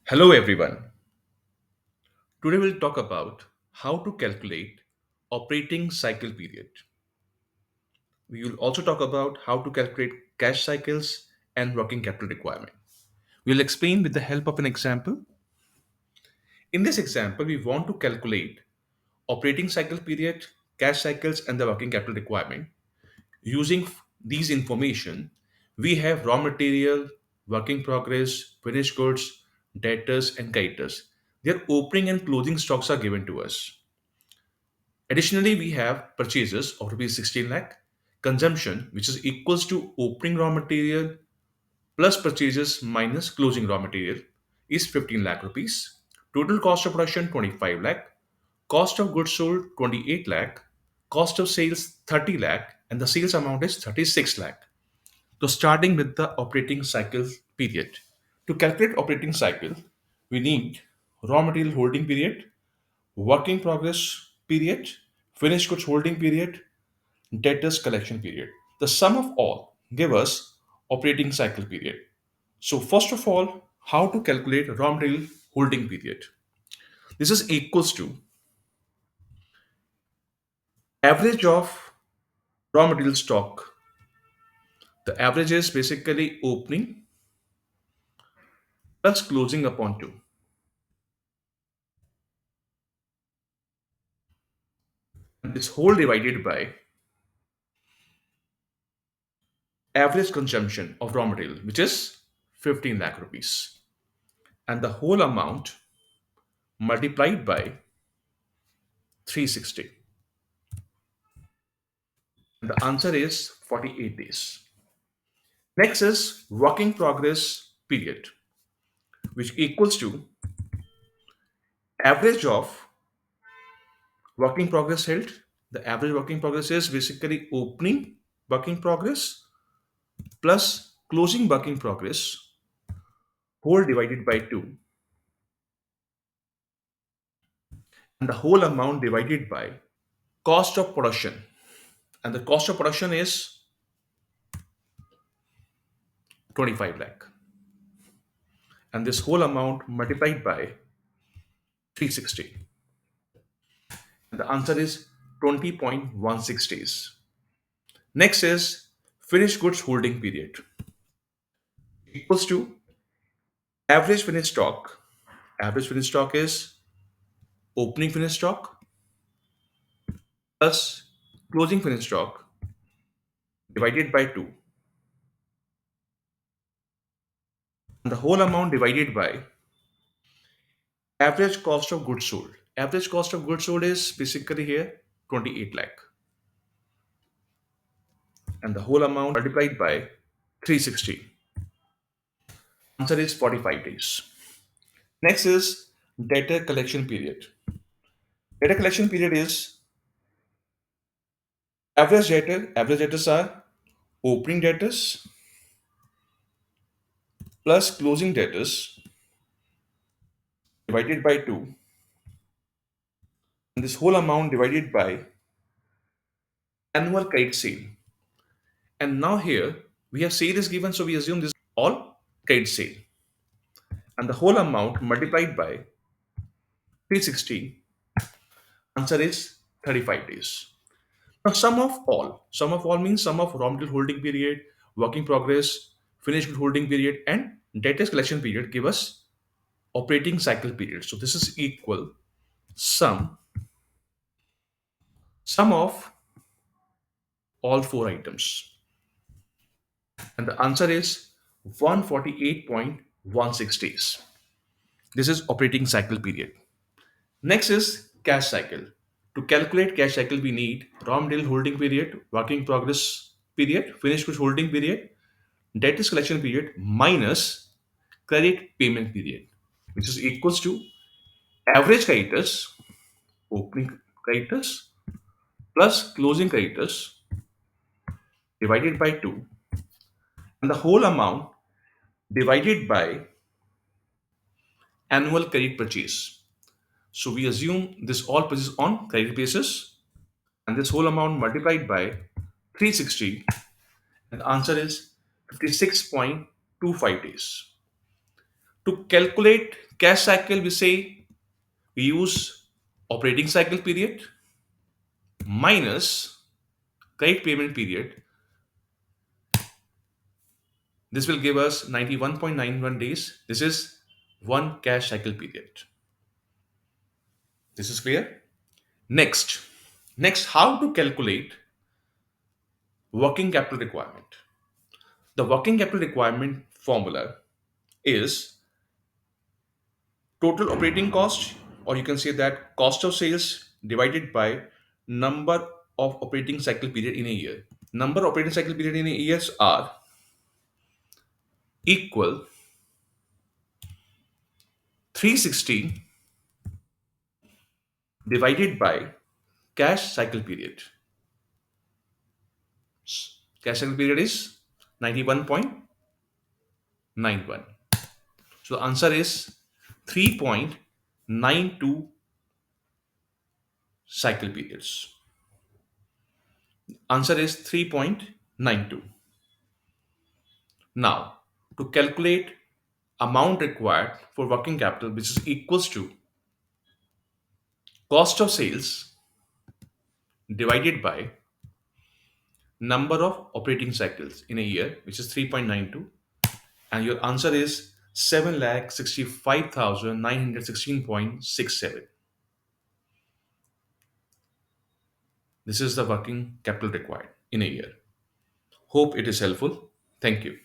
Hello everyone. Today we'll talk about how to calculate operating cycle period. We will also talk about how to calculate cash cycles and working capital requirement. We'll explain with the help of an example. In this example, we want to calculate operating cycle period, cash cycles and the working capital requirement. Using these information, we have raw material, work in progress, finished goods, debtors and creditors. Their opening and closing stocks are given to us. Additionally, we have purchases of rupees 16 lakh, consumption which is equals to opening raw material plus purchases minus closing raw material is 15 lakh rupees. Total cost of production 25 lakh, cost of goods sold 28 lakh, cost of sales 30 lakh, and the sales amount is 36 lakh. So starting with the operating cycle period. To calculate operating cycle, we need raw material holding period, work in progress period, finished goods holding period, debtors collection period. The sum of all give us operating cycle period. So first of all, how to calculate raw material holding period? This is equals to average of raw material stock. The average is basically opening plus closing upon 2. And this whole divided by average consumption of raw material, which is 15 lakh rupees. And the whole amount multiplied by 360. And the answer is 48 days. Next is work in progress period, which equals to average of work in progress held. The average work in progress is basically opening work in progress plus closing work in progress whole divided by 2 and the whole amount divided by cost of production. And the cost of production is 25 lakh. And this whole amount multiplied by 360. And the answer is 20.16 days. Next is finished goods holding period equals to average finished stock. Average finished stock is opening finished stock plus closing finished stock divided by 2. And the whole amount divided by average cost of goods sold. Average cost of goods sold is basically here 28 lakh. And the whole amount multiplied by 360. Answer is 45 days. Next is debtor collection period. Data collection period is average debtor. Average debtors are opening debtors plus closing debtors divided by 2. And this whole amount divided by annual credit sale. And now here we have sale is given, so we assume this all credit sale. And the whole amount multiplied by 360. Answer is 35 days. Now sum of all means sum of raw material holding period, work in progress, finished good holding period, and debtors collection period give us operating cycle period. So this is equal sum sum of all four items. And the answer is 148.16 days. This is operating cycle period. Next is cash cycle. To calculate cash cycle, we need raw material holding period, work in progress period, finished goods holding period, debtors collection period minus credit payment period, which is equals to average creditors, opening creditors plus closing creditors divided by 2 and the whole amount divided by annual credit purchase. So we assume this all purchase on credit basis and this whole amount multiplied by 360 and the answer is 56.25 days. To calculate cash cycle, we say we use operating cycle period minus credit payment period. This will give us 91.91 days. This is one cash cycle period. This is clear? Next, how to calculate working capital requirement. The working capital requirement formula is total operating cost, or you can say that cost of sales divided by number of operating cycle period in a year. Number of operating cycle period in a years are equal 360 divided by cash cycle period. Cash cycle period is 91.91. So the answer is 3.92 cycle periods. Answer is 3.92. Now, to calculate amount required for working capital, which is equals to cost of sales divided by number of operating cycles in a year, which is 3.92, and your answer is 7,65,916.67. This is the working capital required in a year. Hope it is helpful. Thank you.